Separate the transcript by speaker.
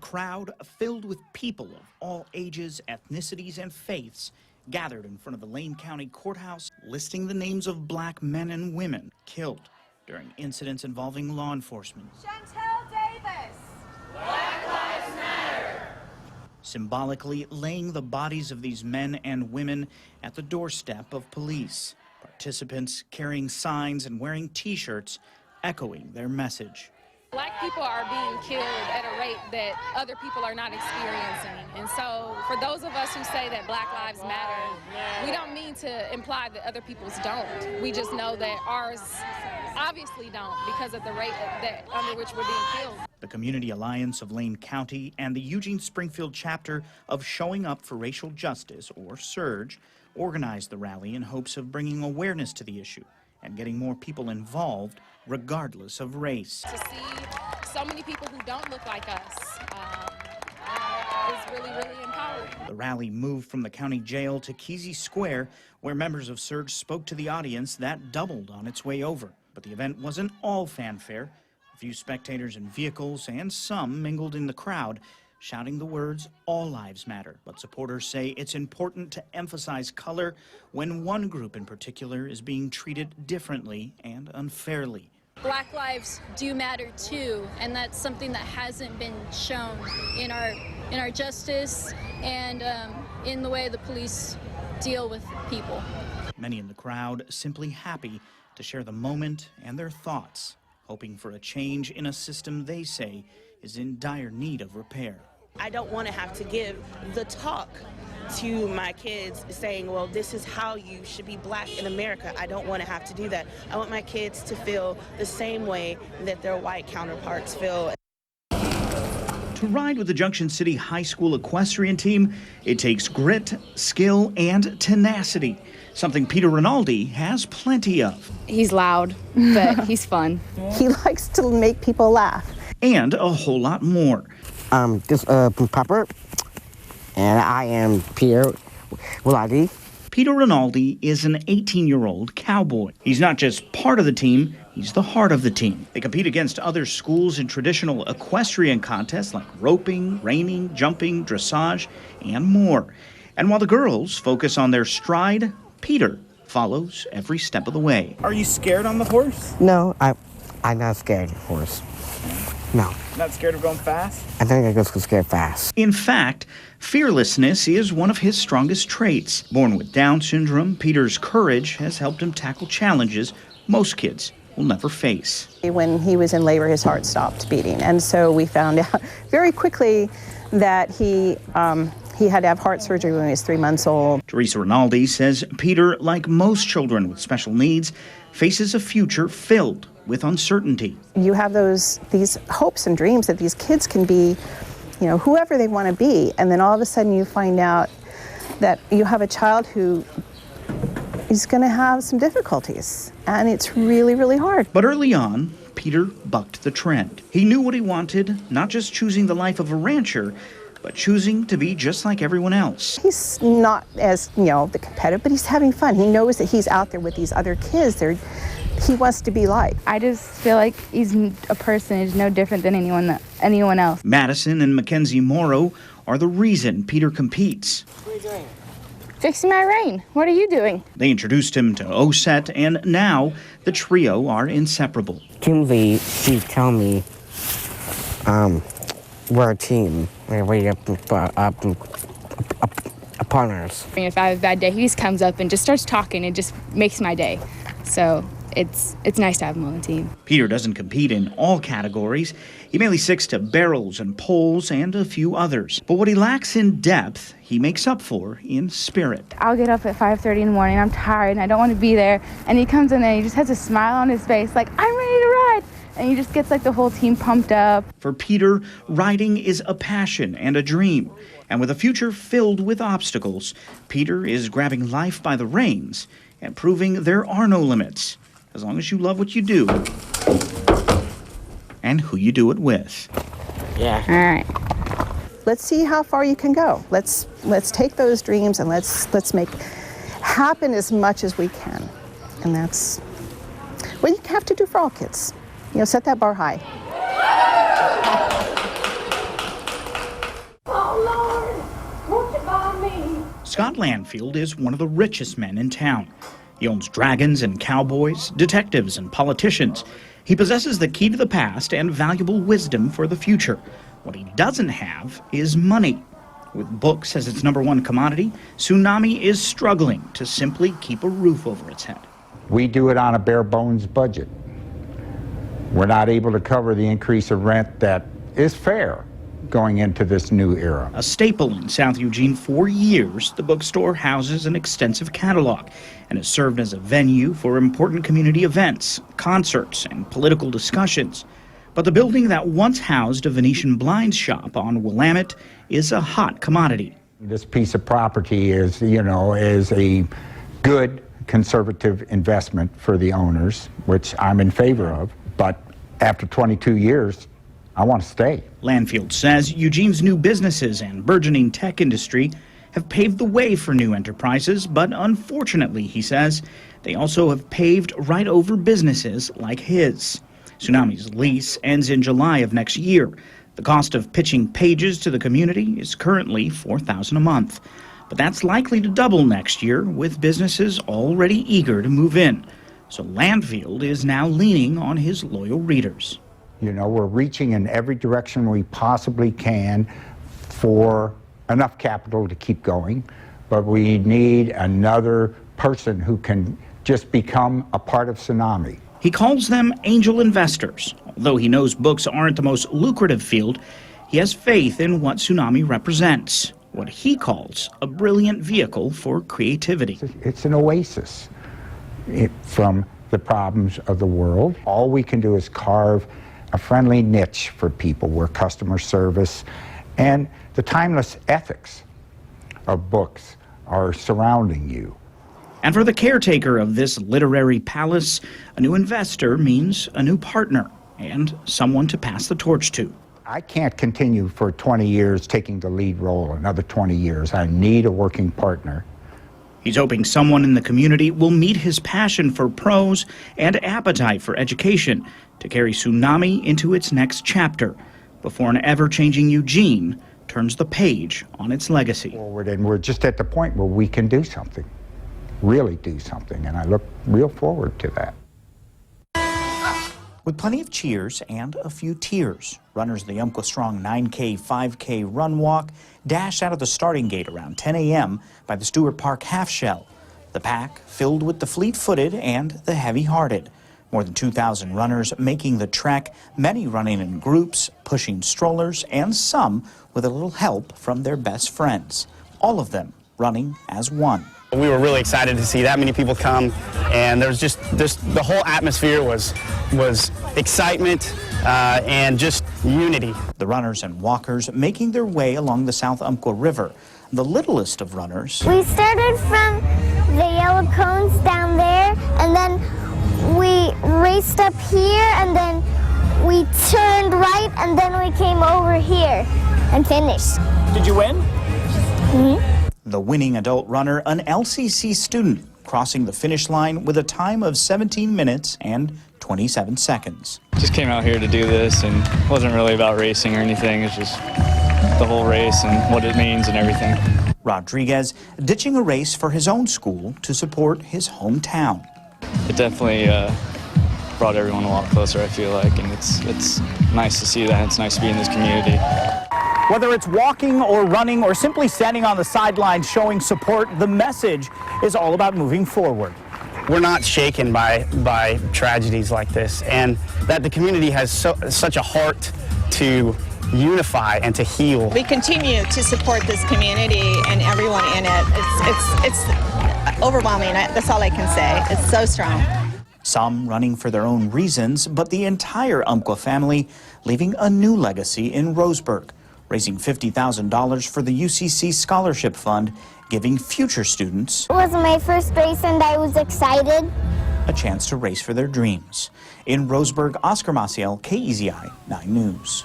Speaker 1: crowd filled with people of all ages, ethnicities, and faiths gathered in front of the Lane County Courthouse, listing the names of black men and women killed during incidents involving law enforcement.
Speaker 2: Chantel Davis.
Speaker 3: Black Lives Matter.
Speaker 1: Symbolically laying the bodies of these men and women at the doorstep of police. Participants carrying signs and wearing T-shirts echoing their message.
Speaker 4: Black people are being killed at a rate that other people are not experiencing. And so for those of us who say that Black Lives Matter, we don't mean to imply that other people's don't. We just know that ours obviously don't because of the rate under which we're being killed.
Speaker 1: The Community Alliance of Lane County and the Eugene Springfield chapter of Showing Up for Racial Justice, or SURJ, organized the rally in hopes of bringing awareness to the issue and getting more people involved regardless of race.
Speaker 4: To see so many people who don't look like us is really, really empowering.
Speaker 1: The rally moved from the county jail to Kesey Square, where members of SURJ spoke to the audience that doubled on its way over. But the event wasn't all fanfare. A few spectators in vehicles and some mingled in the crowd, shouting the words, "All lives matter." But supporters say it's important to emphasize color when one group in particular is being treated differently and unfairly.
Speaker 5: Black lives do matter too, and that's something that hasn't been shown in our justice and in the way the police deal with people.
Speaker 1: Many in the crowd simply happy to share the moment and their thoughts, hoping for a change in a system they say is in dire need of repair.
Speaker 6: I don't want to have to give the talk to my kids saying, well, this is how you should be black in America. I don't want to have to do that. I want my kids to feel the same way that their white counterparts feel.
Speaker 1: To ride with the Junction City High School equestrian team, it takes grit, skill, and tenacity, something Peter Rinaldi has plenty of.
Speaker 7: He's loud, but he's fun.
Speaker 8: He likes to make people laugh.
Speaker 1: And a whole lot more.
Speaker 9: This Pepper, and I am Peter Rinaldi.
Speaker 1: Peter Rinaldi is an 18-year-old cowboy. He's not just part of the team, he's the heart of the team. They compete against other schools in traditional equestrian contests like roping, reining, jumping, dressage, and more. And while the girls focus on their stride, Peter follows every step of the way. Are you scared on the horse?
Speaker 9: No, I'm not scared of the horse. No.
Speaker 1: Not scared of going fast?
Speaker 9: I think I go scared fast.
Speaker 1: In fact, fearlessness is one of his strongest traits. Born with Down syndrome, Peter's courage has helped him tackle challenges most kids will never face.
Speaker 8: When he was in labor, his heart stopped beating, and so we found out very quickly that he had to have heart surgery when he was 3 months old.
Speaker 1: Teresa Rinaldi says Peter, like most children with special needs, faces a future filled with uncertainty.
Speaker 8: You have these hopes and dreams that these kids can be, whoever they want to be, and then all of a sudden you find out that you have a child who is going to have some difficulties, and it's really, really hard.
Speaker 1: But early on, Peter bucked the trend. He knew what he wanted, not just choosing the life of a rancher, but choosing to be just like everyone else.
Speaker 8: He's not as, the competitive, but he's having fun. He knows that he's out there with these other kids. He wants to be like.
Speaker 7: I just feel like he's a person who's no different than anyone else.
Speaker 1: Madison and Mackenzie Morrow are the reason Peter competes.
Speaker 9: What are you doing?
Speaker 7: Fixing my rein. What are you doing?
Speaker 1: They introduced him to OSET, and now the trio are inseparable.
Speaker 9: Kimberly, she tell me, we're a team. We're partners.
Speaker 7: If I have a bad day, he just comes up and just starts talking. It just makes my day. So it's nice to have him on the team.
Speaker 1: Peter doesn't compete in all categories. He mainly sticks to barrels and poles and a few others. But what he lacks in depth, he makes up for in spirit.
Speaker 7: I'll get up at 5:30 in the morning. I'm tired and I don't want to be there. And he comes in there and he just has a smile on his face like, I'm ready to ride. And he just gets like the whole team pumped up.
Speaker 1: For Peter, riding is a passion and a dream. And with a future filled with obstacles, Peter is grabbing life by the reins and proving there are no limits, as long as you love what you do and who you do it with.
Speaker 9: Yeah.
Speaker 7: All right.
Speaker 8: Let's see how far you can go. Let's take those dreams and let's make happen as much as we can. And that's what you have to do for all kids. Set that bar high.
Speaker 1: Scott Landfield is one of the richest men in town. He owns dragons and cowboys, detectives and politicians. He possesses the key to the past and valuable wisdom for the future. What he doesn't have is money. With books as its #1 commodity, Tsunami is struggling to simply keep a roof over its head.
Speaker 10: We do it on a bare bones budget. We're not able to cover the increase of rent that is fair going into this new era.
Speaker 1: A staple in South Eugene for years, the bookstore houses an extensive catalog and has served as a venue for important community events, concerts, and political discussions. But the building that once housed a Venetian blinds shop on Willamette is a hot commodity.
Speaker 10: This piece of property is, is a good conservative investment for the owners, which I'm in favor of. But after 22 years, I want to stay.
Speaker 1: Landfield says Eugene's new businesses and burgeoning tech industry have paved the way for new enterprises, but unfortunately, he says, they also have paved right over businesses like his. Tsunami's lease ends in July of next year. The cost of pitching pages to the community is currently $4,000 a month. But that's likely to double next year, with businesses already eager to move in. So Landfield is now leaning on his loyal readers.
Speaker 10: We're reaching in every direction we possibly can for enough capital to keep going, but we need another person who can just become a part of Tsunami.
Speaker 1: He calls them angel investors. Although he knows books aren't the most lucrative field, he has faith in what Tsunami represents, what he calls a brilliant vehicle for creativity.
Speaker 10: It's an oasis from the problems of the world. All we can do is carve a friendly niche for people where customer service and the timeless ethics of books are surrounding you.
Speaker 1: And for the caretaker of this literary palace, a new investor means a new partner and someone to pass the torch to.
Speaker 10: I can't continue for 20 years taking the lead role, another 20 years. I need a working partner.
Speaker 1: He's hoping someone in the community will meet his passion for prose and appetite for education to carry Tsunami into its next chapter before an ever-changing Eugene turns the page on its legacy.
Speaker 10: Forward, and we're just at the point where we can do something, really do something, and I look real forward to that.
Speaker 1: With plenty of cheers and a few tears, runners of the Umpqua Strong 9K, 5K run walk dashed out of the starting gate around 10 a.m. by the Stewart Park half shell. The pack filled with the fleet-footed and the heavy-hearted. More than 2,000 runners making the trek, many running in groups, pushing strollers, and some with a little help from their best friends. All of them running as one.
Speaker 11: We were really excited to see that many people come, and there's just the whole atmosphere was excitement and just unity.
Speaker 1: The runners and walkers making their way along the South Umpqua River. The littlest of runners.
Speaker 3: We started from the yellow cones down there, and then we raced up here, and then we turned right, and then we came over here and finished.
Speaker 1: Did you win?
Speaker 3: Mm-hmm.
Speaker 1: The winning adult runner, an LCC student, crossing the finish line with a time of 17 minutes and 27 seconds.
Speaker 12: Just came out here to do this, and it wasn't really about racing or anything. It's just the whole race and what it means and everything.
Speaker 1: Rodriguez ditching a race for his own school to support his hometown.
Speaker 12: It definitely brought everyone a lot closer, I feel like, and it's nice to see that. It's nice to be in this community.
Speaker 1: Whether it's walking or running or simply standing on the sidelines showing support, the message is all about moving forward.
Speaker 11: We're not shaken by tragedies like this, and that the community has such a heart to unify and to heal.
Speaker 13: We continue to support this community and everyone in it. It's overwhelming. That's all I can say. It's so strong.
Speaker 1: Some running for their own reasons, but the entire Umpqua family leaving a new legacy in Roseburg, raising $50,000 for the UCC Scholarship Fund, giving future students
Speaker 3: It was my first race, and I was excited.
Speaker 1: a chance to race for their dreams. In Roseburg, Oscar Maciel, KEZI 9 News.